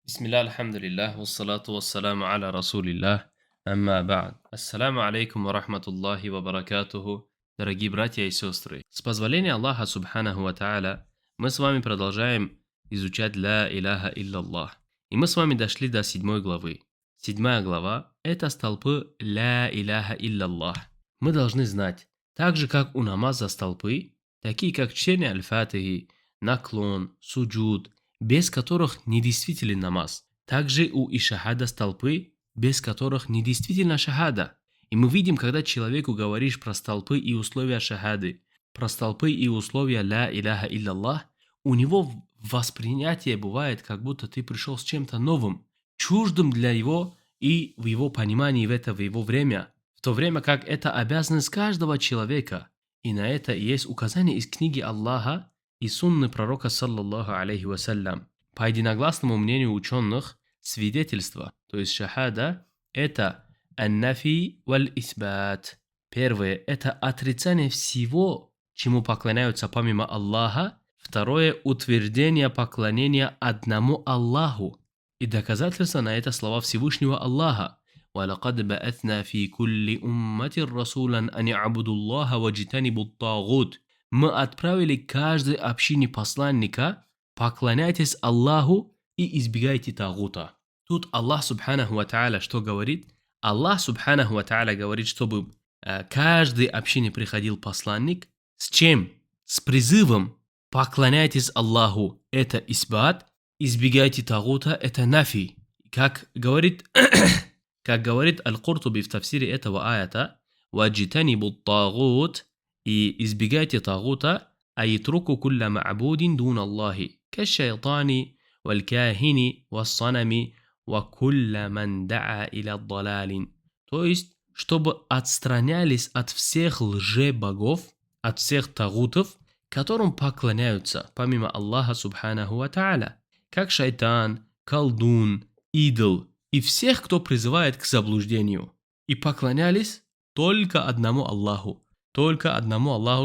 Бисмилля, альхамдулиллах, вассалату вассаламу аля расулиллах, амма ба'д. Ассаламу алейкум ва рахматуллахи ва баракатуху, дорогие братья и сестры. С позволения Аллаха субханаху ва та'аля, мы с вами продолжаем изучать ля иляха илляллах. И мы с вами дошли до 7 главы. 7 глава – это столпы ля иляха илляллах. Мы должны знать, так же как у намаза столпы, такие как чтение аль-фатихи, наклон, суджуд, без которых недействителен намаз. Также у ишахада столпы, без которых недействительна шахада. И мы видим, когда человеку говоришь про столпы и условия шахады, про столпы и условия ля иляха илляллах, у него воспринятие бывает, как будто ты пришел с чем-то новым, чуждым для его и в его понимании в его время, в то время как это обязанность каждого человека. И на это есть указание из книги Аллаха и сунны пророка саллаллаху алейхи вассалям. По единогласному мнению ученых, свидетельство, то есть шахада, это ан-нафи валь-исбат. Первое – это отрицание всего, чему поклоняются помимо Аллаха. Второе – утверждение поклонения одному Аллаху. И доказательство на это слова Всевышнего Аллаха. وَلَقَدْ بَأَثْنَا فِي كُلِّ أُمَّةٍ رَسُولًا أَنِ اعْبُدُوا اللَّهَ وَاجْتَنِبُوا الطَّاغُوتَ. Мы отправили каждой общине посланника: поклоняйтесь Аллаху и избегайте тагута. Тут Аллах субханаху ва та'аля что говорит? Аллах субханаху ва та'аля говорит, чтобы каждой общине приходил посланник. С чем? С призывом: поклоняйтесь Аллаху, это исбат, избегайте тагута, это нафи. Как говорит Аль-Куртуби в тафсире этого аята: «Ваджитанибу тагут», и избегайте тагута, айтруку кулля ма'будин дун Аллахи, кашшайтани, валькахини, вассанами, ва кулля ман да'a иля далалин. То есть, чтобы отстранялись от всех лже-богов, от всех тагутов, которым поклоняются помимо Аллаха субханаху ва та'аля, как шайтан, колдун, идол и всех, кто призывает к заблуждению, и поклонялись только одному Аллаху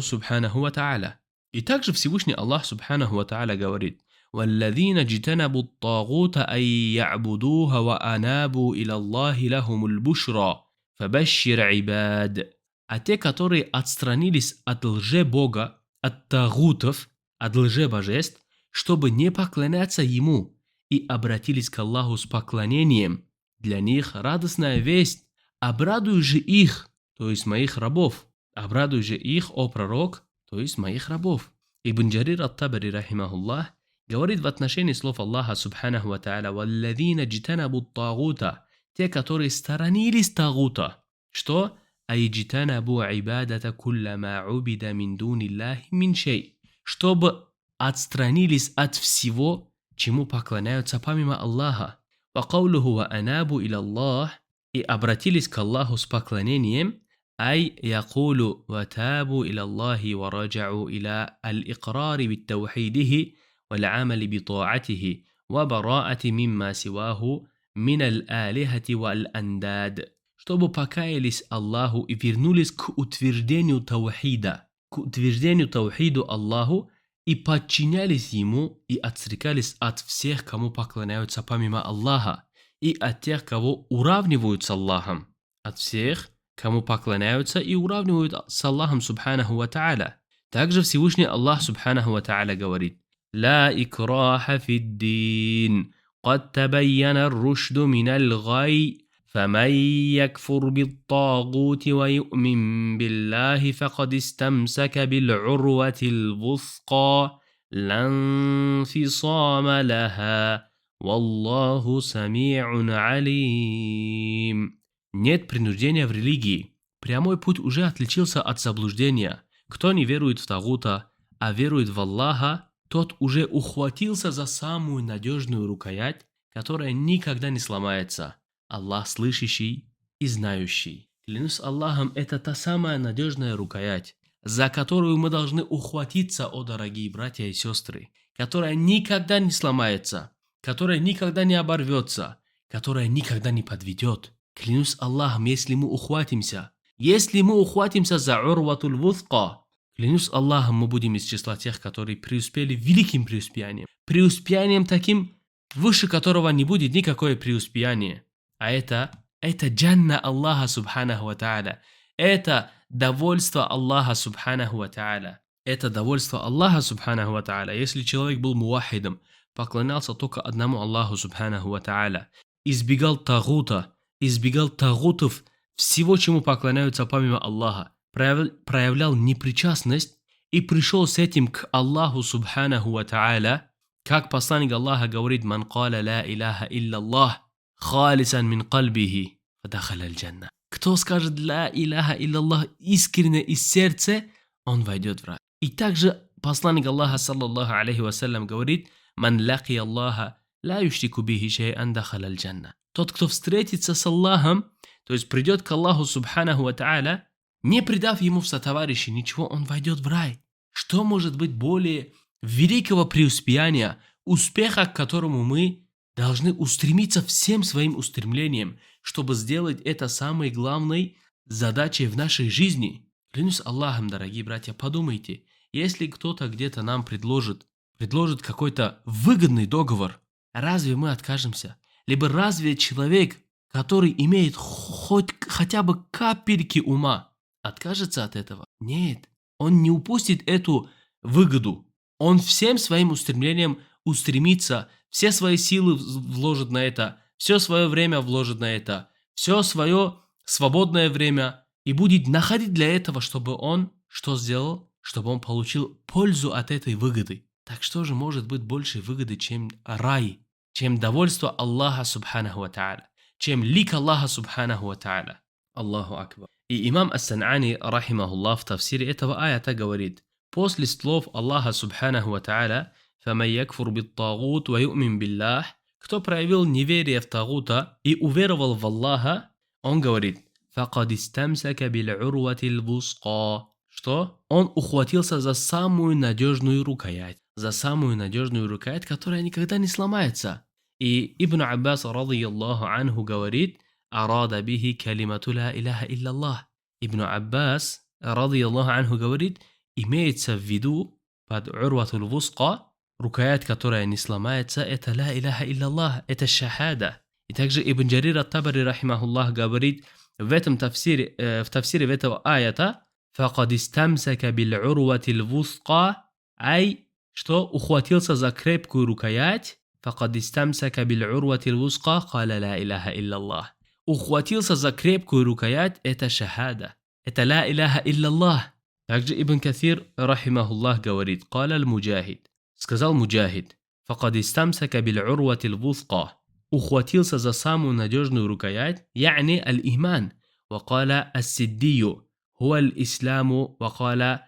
субханаху ва та'аля. И также Всевышний Аллах субханаху ва та'аля говорит: «Валладзина джитанабу ат-тагута ан я'будуха ва анабу иля Аллахи лахумул бушра, фабашшир ибад». А те, которые отстранились от лже-бога, от тагутов, от лже-божеств, чтобы не поклоняться ему, и обратились к Аллаху с поклонением, для них радостная весть: обрадуй же их, то есть моих рабов. Обрадуй же их, о пророк, то есть моих рабов. Ибн Джарир ат-Табари, рахимахуллах, говорит в отношении слов Аллаха субханаху ва та'аля: «Валладзина джитанабу ат-тагута», те, которые сторонились тагута. Что? «Айджитанабу ибадата кулля ма убида мин дуниллахи мин шей», чтобы отстранились от всего, чему поклоняются помимо Аллаха. «Ва каулуху ва анабу иля Аллах», и обратились к Аллаху с поклонением, أي يقول وتابوا إلى الله ورجعوا إلى الإقرار بالتوحيده والعمل بطاعته وبراءة مما سواه من الآلهة والأنداد. Чтобы покаялись Аллаху и вернулись к утверждению таухида, к утверждению таухиду Аллаху, и подчинялись Ему и отсрекались от всех, кому поклоняются помимо Аллаха, и от тех, кого уравнивают с Аллахом, от всех, кому поклоняются и уравнивают с Аллахом субханаху ва та'аля. Также Всевышний Аллах субханаху ва та'аля говорит: «Ла икраха фиддин, قد تبين الرشد من الغي, فمن يكفر بالطاغوت ويؤمن بالله فقد استمسك بالعروة الوثقى لا انفصام لها والله سميع عليم». Нет принуждения в религии. Прямой путь уже отличился от заблуждения. Кто не верует в тагута, а верует в Аллаха, тот уже ухватился за самую надежную рукоять, которая никогда не сломается. Аллах слышащий и знающий. Клянусь Аллахом, это та самая надежная рукоять, за которую мы должны ухватиться, о дорогие братья и сестры, которая никогда не сломается, которая никогда не оборвется, которая никогда не подведет. Клянусь Аллахом, если мы ухватимся за урватуль вуthqa, клянусь Аллахом, мы будем из числа тех, которые преуспели великим преуспеянием таким, выше которого не будет никакое преуспеяние. А это джанна Аллаха Субханаху ва Тааля. Это довольство Аллаха Субханаху ва Тааля. Это довольство Аллаха Субханаху ва Тааля. Если человек был мувахидом, поклонялся только одному Аллаху Субханаху ва Тааля, избегал тагутов, всего, чему поклоняются помимо Аллаха, проявлял непричастность и пришел с этим к Аллаху Субханаху ва Тааля, как посланник Аллаха говорит: «Ман каля ла илляха илlallah халисан мин кальбихи фадахаля аль-джанна». Кто скажет ла илляха илlallah искренне из сердца, он войдет в рай. И также посланник Аллаха саллаллаху алейхи вассалям говорит: «Ман лаки Аллаха ла юшрику бихи шай'ан дахаля аль-джанна». Тот, кто встретится с Аллахом, то есть придет к Аллаху Субханаху ва Тааля, не предав ему в сотоварищи ничего, он войдет в рай. Что может быть более великого преуспеяния, успеха, к которому мы должны устремиться всем своим устремлением, чтобы сделать это самой главной задачей в нашей жизни? Клянусь Аллахом, дорогие братья, подумайте, если кто-то где-то нам предложит какой-то выгодный договор, разве мы откажемся? Либо разве человек, который имеет хотя бы капельки ума, откажется от этого? Нет, он не упустит эту выгоду. Он всем своим устремлением устремится, все свои силы вложит на это, все свое время вложит на это, все свое свободное время и будет находить для этого, чтобы он что сделал? Чтобы он получил пользу от этой выгоды. Так что же может быть большей выгоды, чем рай, чем довольство Аллаха Субханаху ва Тааля, чем лик Аллаха Субханаху ва Тааля? Аллаху Акбар. И имам Ас-Сан'ани, рахимахуллах, в тафсире этого аята говорит: после слов Аллаха Субханаху ва Тааля «Фаман якфур бит-тагут ва ю'мин биллах», кто проявил неверие в тагута и уверовал в Аллаха, он говорит: «Факад истамсака биль-урватил вусқа», что он ухватился за самую надежную рукоять, которая никогда не сломается. И Ибн Аббас, радийаллаху анху, говорит: «Арада бихи калимату ла илляха илlallah». Ибн Аббас, радийаллаху анху, говорит, имеется в виду под урватул вусқа, рукоять, которая не сломается, это ла илляха илlallah, это шахада. И также Ибн Джарир ат-Табари, рахимахуллах, говорит в тафсире этого аята: «Факад истамсака биль-урватил вусқа», ай, что ухватился за крепкую рукоять. «Факад истамсака биль-урватил вусқа каля ла илляха илlallah». Ухватился за крепкую рукоять, это шахада, это ла илляха илlallah. Также Ибн Каthир, рахимахуллах, говорит: «Каля аль-Муджахид», сказал Муджахид: «Факад истамсака биль-урватил вусқа», ухватился за самую надежную рукоять, я'ни аль-иман. وقال السدي هو الإسلام. وقال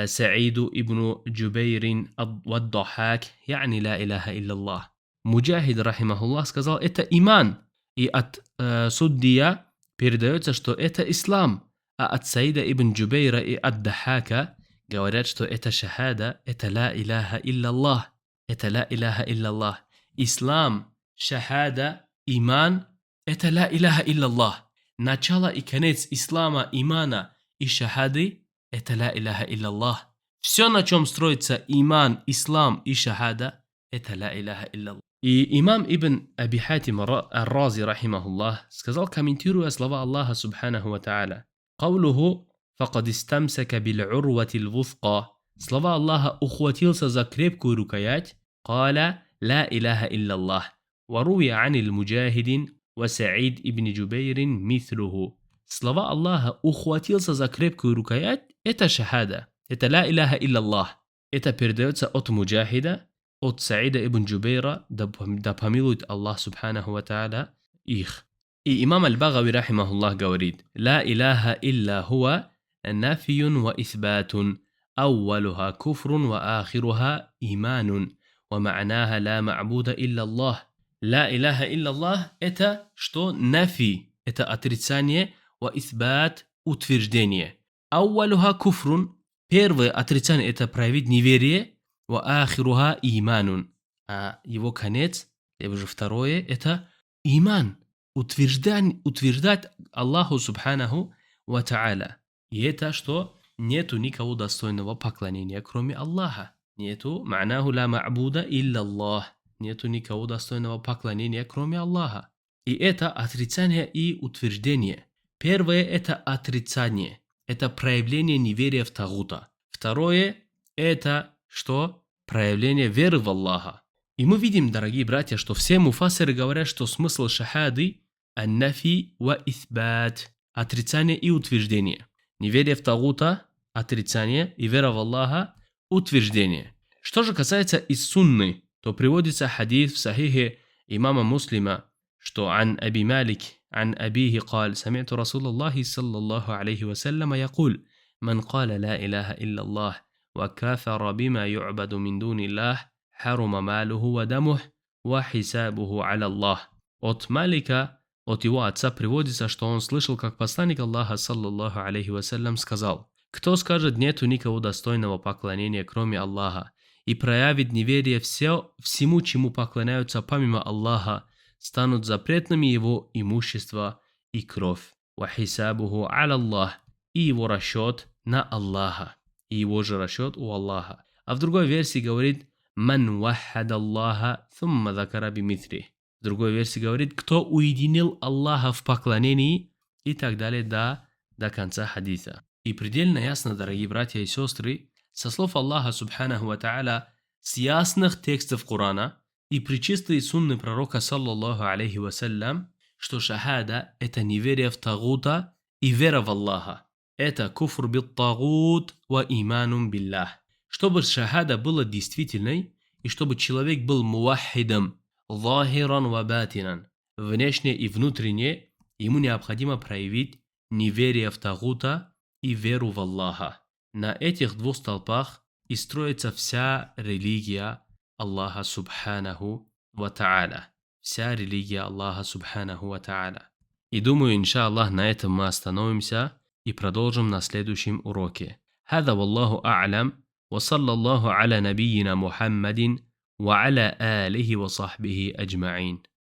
سعيد ابن جبير والضحاك يعني لا إله إلا الله. Муджахид, рахимахуллах, сказал: это иман. И от Суддия передается, что это ислам. А от Саида ибн Джубейра и от Дахака говорят, что это шахада, это ла илляха илlallah. Это ла илляха илlallah. Ислам, шахада, иман, это ла илляха илlallah. Начало и конец ислама, имана и шахады – это ла илляха илlallah. Все, на чем строится иман, ислам и шахада – это ла илляха илlallah. И имам Ибн Аби Хатим ар-Рази, рахимахуллах, сказал, комментируя слова Аллаха Субханаху ва Тааля: «Каулуху факад истамсака биль-урватил вусқа», слова Аллаха ухватился за крепкую рукоять, «Каля ла илляха илlallah». Варуя анил Муджахидин ва Саид ибн Джубейрин мислуху. Слова Аллаха ухватился за крепкую рукоять, это шахада, это ла илляха илlallah. Это передается от Муджахида, от Саида ибн Джубейра, да помилует Аллах Субханаху ва Тааля их. И имам Аль-Багави, рахимахуллах, говорит: «Ла илляха илля хуа нафиюн ва исбатун, ауалуха куфрун ва ахируха иманун, ва ма'наха ла ма'буда илля Аллах». Ла илляха илlallah – это что? Нафи – это отрицание, ва исбат – утверждение. Ауалуха куфрун – первое отрицание – это проявить неверие, ва ахируха иманун, а его конец, либо же второе, это иман, утверждать Аллаху Субханаху ва Тааля. И это что? Нету никого достойного поклонения, кроме Аллаха. Нету ма'наху ла ма'буда илля Аллах. нету никого достойного поклонения, кроме Аллаха. И это отрицание и утверждение. Первое – это отрицание. Это проявление неверия в Тагута. Второе – это что? Проявление веры в Аллаха. И мы видим, дорогие братья, что все муфассиры говорят, что смысл шахады – ан-нафи ва исбат – отрицание и утверждение. Неверие в Тагута – отрицание, и вера в Аллаха – утверждение. Что же касается из сунны, то приводится хадис в сахихе имама Муслима, что عن أبي مالك عن أبيه قال سمعت رسول الله صلى الله عليه وسلم يقول من قال لا إله إلا الله وكافر بما يعبد من دون الله حرم ماله ودمه وحسابه على الله. От Малика, от его отца приводится, что он слышал, как посланник Аллаха саллаллаху алейхи вассалям сказал: «Кто скажет нету никого достойного поклонения, кроме Аллаха, и проявит неверие всему, чему поклоняются помимо Аллаха, станут запретными его имущество и кровь. Вахисабуху аля Аллах, и его расчет на Аллаха, и его же расчет у Аллаха». А в другой версии говорит «Ман ваххад Аллаха thumma закара бимитри». В другой версии говорит «Кто уединил Аллаха в поклонении» и так далее до конца хадиса. И предельно ясно, дорогие братья и сестры, со слов Аллаха субханаху ва та'аля, с ясных текстов Корана и пречистой сунны пророка саллаллаху алейхи вассалям, что шахада – это неверие в Тагута и вера в Аллаха. Это куфр бит Тагут ва иманум биллах. Чтобы шахада была действительной, и чтобы человек был мувахидом, захиран ва батинан, внешне и внутренне, ему необходимо проявить неверие в Тагута и веру в Аллаха. На этих двух столпах и строится вся религия Аллаха субханаху ва та'аля. Вся религия Аллаха субханаху ва та'аля. И думаю, иншаллах, на этом мы остановимся и продолжим на следующем уроке. هذا والله أعلم وصلى الله على نبينا محمد وعلى آله وصحبه أجمعين.